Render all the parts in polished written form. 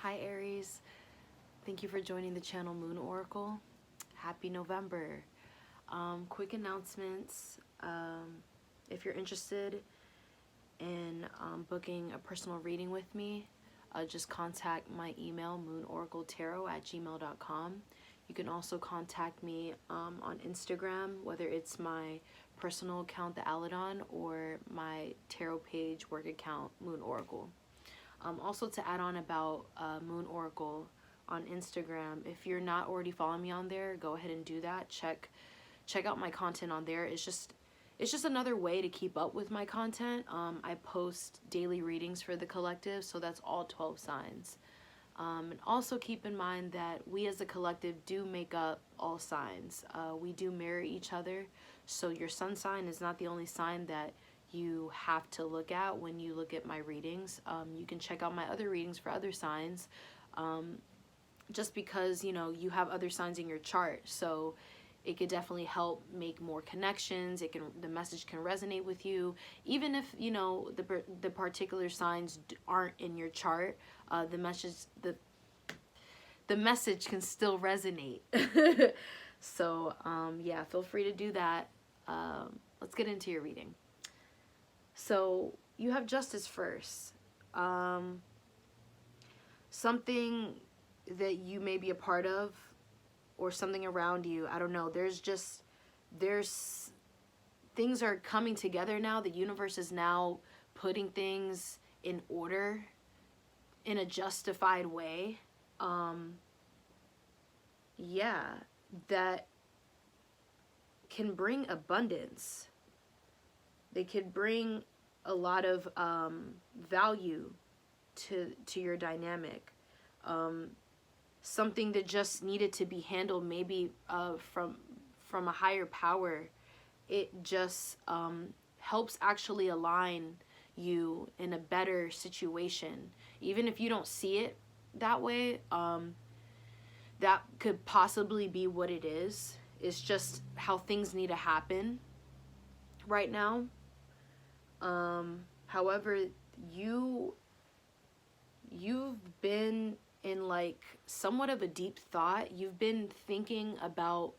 Hi Aries, thank you for joining the channel Moon Oracle. Happy November. Quick announcements. If you're interested in booking a personal reading with me, just contact my email moonoracletarot@gmail.com. You can also contact me on Instagram, whether it's my personal account, the Aladon, or my tarot page work account, Moon Oracle. Also to add on about Moon Oracle on Instagram, if you're not already following me on there, go ahead and do that. Check out my content on there. It's just another way to keep up with my content. I post daily readings for the collective, so that's all 12 signs. And also keep in mind that we as a collective do make up all signs. We do mirror each other, so your sun sign is not the only sign that you have to look at when you look at my readings. You can check out my other readings for other signs, just because you have other signs in your chart, so it could definitely help make more connections. The message can resonate with you, even if the particular signs aren't in your chart. The message can still resonate. So yeah, feel free to do that. Let's get into your reading. So you have Justice first. Something that you may be a part of, or something around you. I don't know. There's things are coming together now. The universe is now putting things in order in a justified way. Yeah, that can bring abundance. They could bring a lot of value to your dynamic. Something that just needed to be handled maybe from a higher power. It just helps actually align you in a better situation. Even if you don't see it that way, that could possibly be what it is. It's just how things need to happen right now. However, you've been in like somewhat of a deep thought. You've been thinking about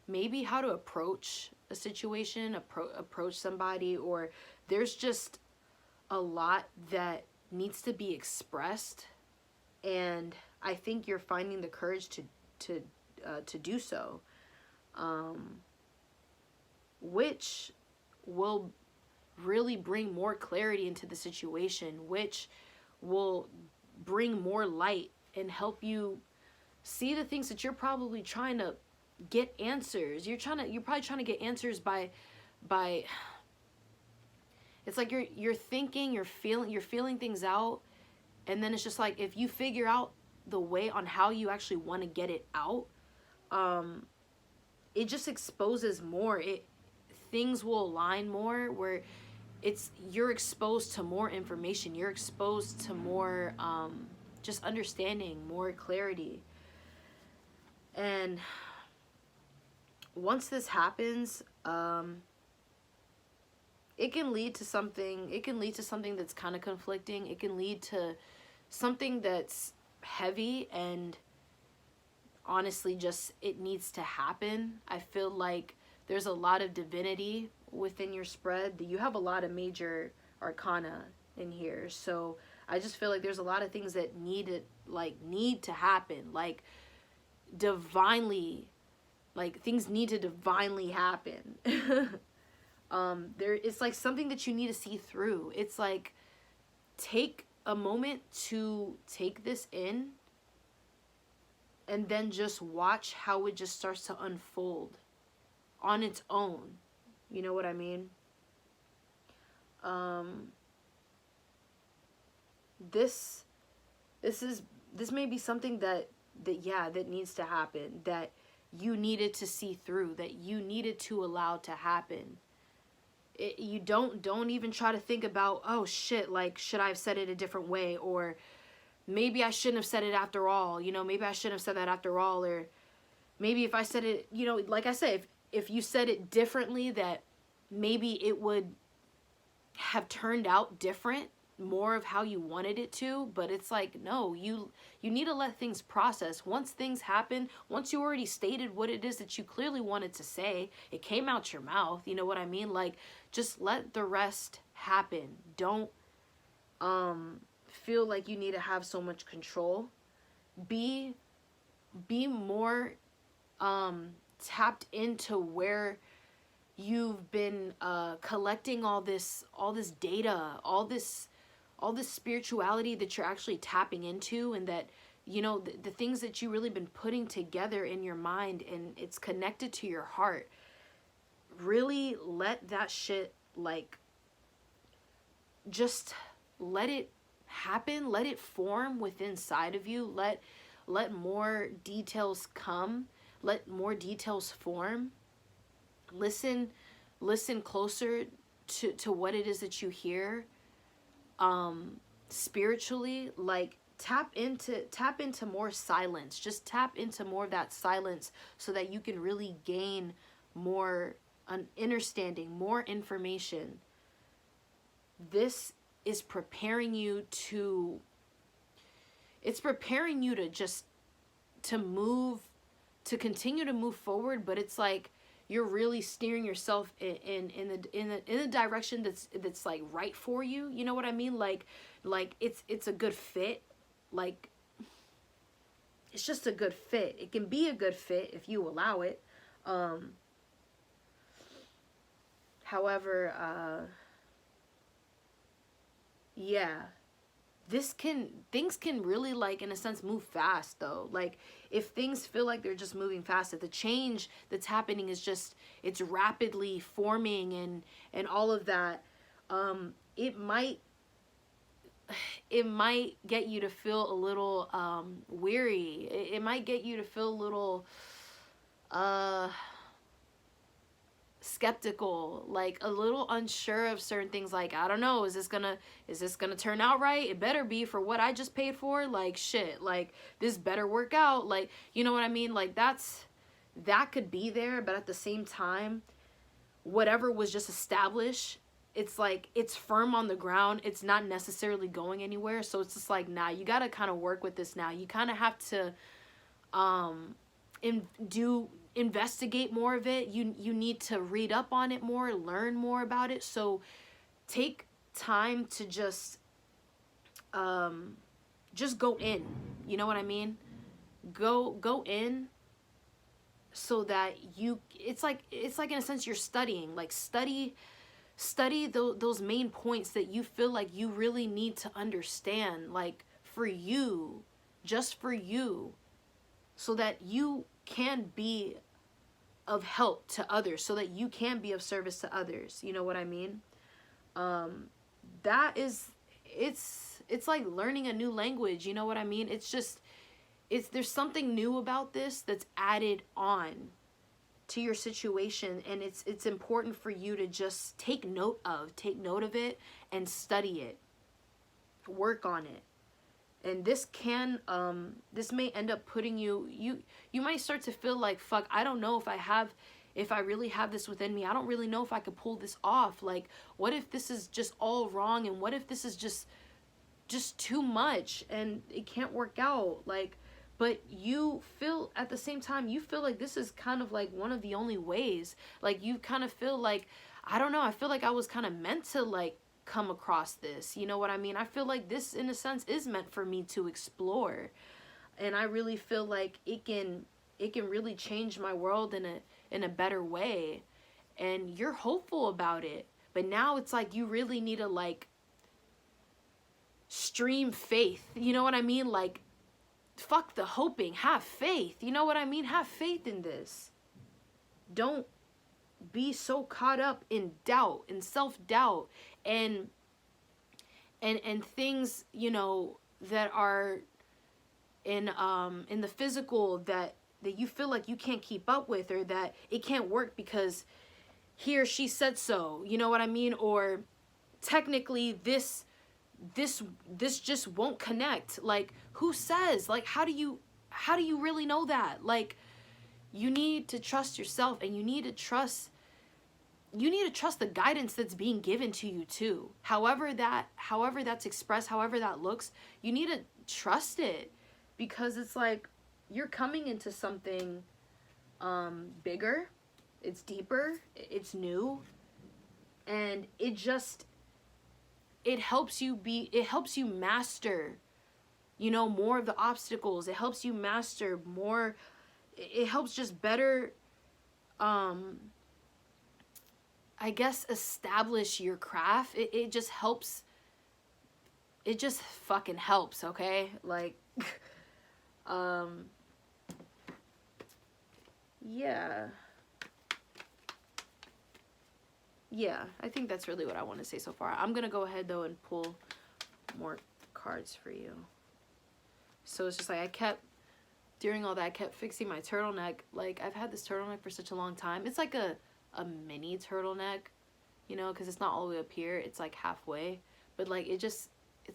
maybe how to approach a situation, approach somebody, or there's just a lot that needs to be expressed, and I think you're finding the courage to do so, which will really bring more clarity into the situation, which will bring more light and help you see the things that you're probably trying to get answers. You're probably trying to get answers by it's like you're thinking, you're feeling things out, and then it's just like if you figure out the way on how you actually want to get it out, it just exposes more. Things will align more, where you're exposed to more information, you're exposed to more just understanding, more clarity. And once this happens, it can lead to something that's kind of conflicting. It can lead to something that's heavy, and honestly just it needs to happen. I feel like there's a lot of divinity within your spread. You have a lot of major arcana in here, so I just feel like there's a lot of things that need to happen, like divinely, like things need to divinely happen. It's like something that you need to see through. It's like, take a moment to take this in, and then just watch how it just starts to unfold on its own. You know what I mean? This may be something that needs to happen, that you needed to see through, that you needed to allow to happen. You don't even try to think about, oh shit, like, should I have said it a different way, or maybe I shouldn't have said it after all, maybe I shouldn't have said that after all, or maybe if I said it, like I said, if you said it differently, that maybe it would have turned out different. more of how you wanted it to, but it's like, no, you need to let things process. Once things happen, once you already stated what it is that you clearly wanted to say, it came out your mouth, you know what I mean? Like, just let the rest happen. Don't feel like you need to have so much control. Be more tapped into where you've been collecting all this data, all this spirituality that you're actually tapping into, and that, you know, the things that you really been putting together in your mind, and it's connected to your heart. Really let that shit, like, just let it happen, let it form within inside of you. Let more details come, let more details form. Listen closer to what it is that you hear spiritually. Like, tap into more silence. Just tap into more of that silence, so that you can really gain more understanding, more information. This is preparing you to just to continue to move forward, but it's like you're really steering yourself in the direction that's like right for you. You know what I mean? Like it's a good fit. Like, it's just a good fit. It can be a good fit if you allow it. However, yeah, things can really, like, in a sense, move fast, though. Like, if things feel like they're just moving fast, if the change that's happening is just, it's rapidly forming and all of that, it might get you to feel a little weary. It might get you to feel a little skeptical, like a little unsure of certain things. Like, I don't know, is this gonna turn out right? It better be, for what I just paid for. Like, shit, like, this better work out. Like, you know what I mean? Like, that could be there, but at the same time, whatever was just established, it's like, it's firm on the ground. It's not necessarily going anywhere. So it's just like, nah, you gotta kind of work with this now. You kind of have to investigate more of it. You need to read up on it more, learn more about it. So take time to just go in. You know what I mean? Go in, so that it's like in a sense you're studying. Like, study those main points that you feel like you really need to understand, like, for you, just for you, so that you can be of help to others, so that you can be of service to others. You know what I mean? That is, it's like learning a new language. You know what I mean? There's something new about this that's added on to your situation, and it's important for you to just take note of it and study it, work on it. And this may end up putting you might start to feel like, fuck, I don't know if I really have this within me. I don't really know if I could pull this off. Like, what if this is just all wrong, and what if this is just too much and it can't work out? Like, but you feel, at the same time, you feel like this is kind of like one of the only ways. Like, you kind of feel like, I don't know, I feel like I was kind of meant to, like, come across this. You know what I mean? I feel like this, in a sense, is meant for me to explore. And I really feel like it can really change my world in a better way. And you're hopeful about it. But now it's like, you really need to, like, stream faith. You know what I mean? Like, fuck the hoping. Have faith. You know what I mean? Have faith in this. Don't be so caught up in doubt and self-doubt and things, you know, that are in the physical that you feel like you can't keep up with, or that it can't work because he or she said so. You know what I mean? Or technically this just won't connect. Like, who says? Like, how do you really know that? Like, you need to trust yourself, and you need to trust you need to trust the guidance that's being given to you too. However that's expressed, however that looks, you need to trust it, because it's like you're coming into something bigger, it's deeper, it's new, and it helps you master, you know, more of the obstacles. It helps you master more. It helps just better, I guess, establish your craft. It just helps. It just fucking helps, okay? Like, yeah. Yeah, I think that's really what I want to say so far. I'm going to go ahead, though, and pull more cards for you. So it's just like during all that, I kept fixing my turtleneck. Like, I've had this turtleneck for such a long time. It's like a mini turtleneck, you know, because it's not all the way up here. It's like halfway. But, like, it's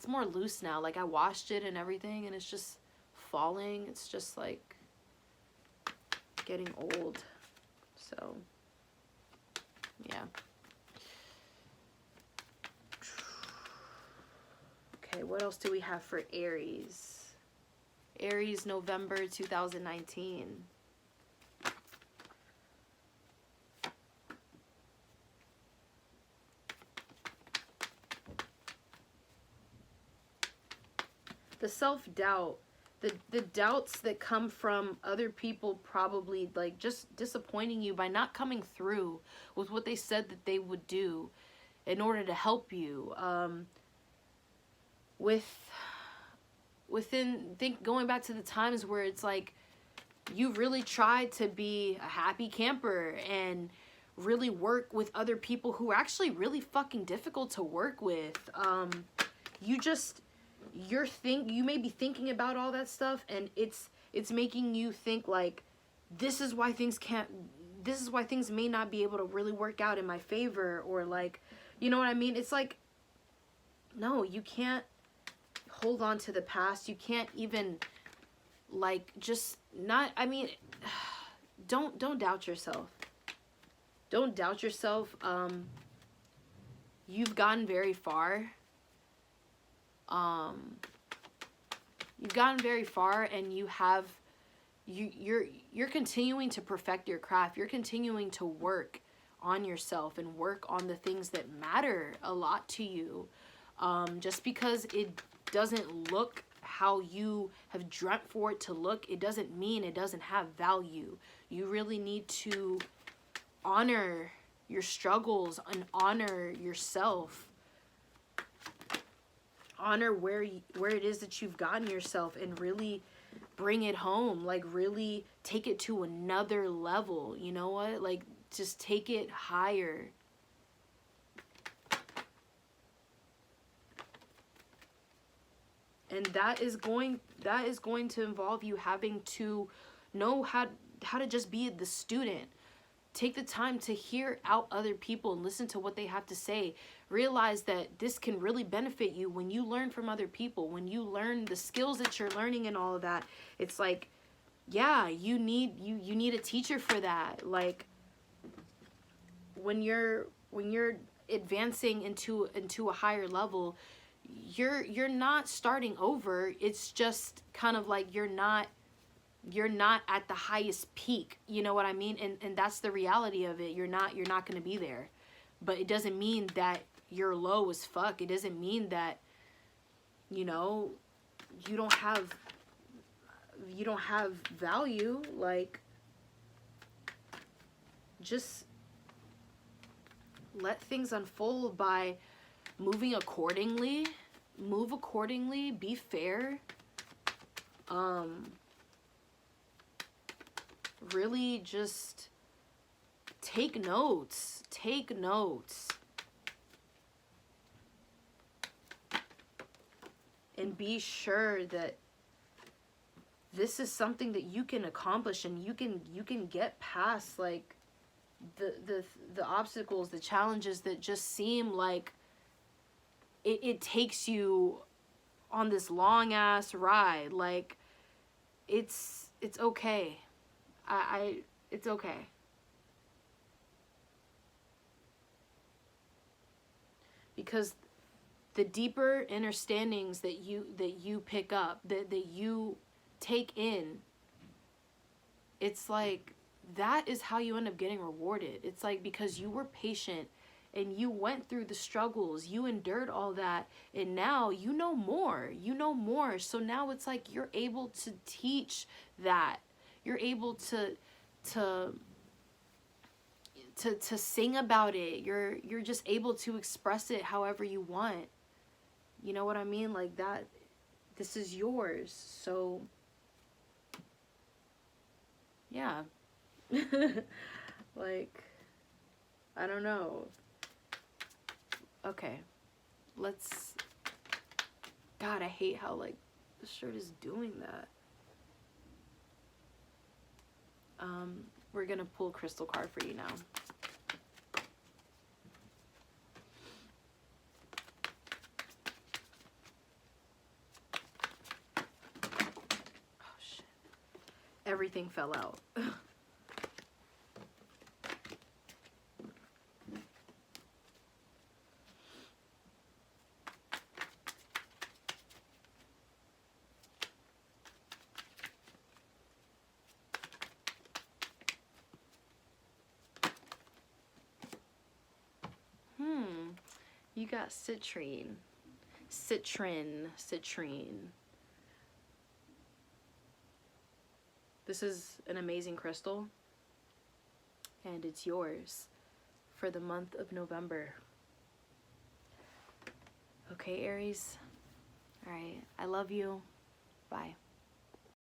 more loose now. Like, I washed it and everything, and it's just falling. It's just, like, getting old. So, yeah. Okay, what else do we have for Aries? Aries, November 2019. The self-doubt, the doubts that come from other people probably like just disappointing you by not coming through with what they said that they would do in order to help you. Going back to the times where it's like you really tried to be a happy camper and really work with other people who are actually really fucking difficult to work with. You may be thinking about all that stuff, and it's making you think like, this is why things may not be able to really work out in my favor, or like, you know what I mean? It's like, no, you can't hold on to the past. You can't even, like, just not, I mean, don't doubt yourself. Don't doubt yourself. You've gotten very far. You've gotten very far, and you're continuing to perfect your craft. You're continuing to work on yourself and work on the things that matter a lot to you. Just because it doesn't look how you have dreamt for it to look, it doesn't mean it doesn't have value. You really need to honor your struggles and honor yourself. Honor where it is that you've gotten yourself, and really bring it home. Like, really take it to another level. You know what? Like, just take it higher. And that is going to involve you having to know how to just be the student. Take the time to hear out other people and listen to what they have to say. Realize that this can really benefit you when you learn from other people, when you learn the skills that you're learning and all of that. It's like, yeah, you need a teacher for that. Like, when you're advancing into a higher level, you're not starting over. It's just kind of like you're not at the highest peak, you know what I mean? And that's the reality of it. You're not going to be there. But it doesn't mean that you're low as fuck. It doesn't mean that, you know, you don't have value. Like, just let things unfold by moving accordingly. Move accordingly, be fair. Really just take notes. Take notes. And be sure that this is something that you can accomplish, and you can get past, like, the obstacles, the challenges that just seem like it takes you on this long ass ride. Like, it's okay. It's okay. because the deeper understandings that you pick up, that you take in, it's like that is how you end up getting rewarded. It's like because you were patient and you went through the struggles, you endured all that, and now you know more. You know more. So now it's like you're able to teach that. You're able to sing about it. You're just able to express it however you want. You know what I mean? Like that, this is yours. So yeah. Like, I don't know. Okay, let's, God, I hate how like the shirt is doing that. We're gonna pull a crystal card for you now. Oh shit. Everything fell out. You got citrine. Citrine. This is an amazing crystal, and it's yours for the month of November. Okay, Aries. All right. I love you. Bye.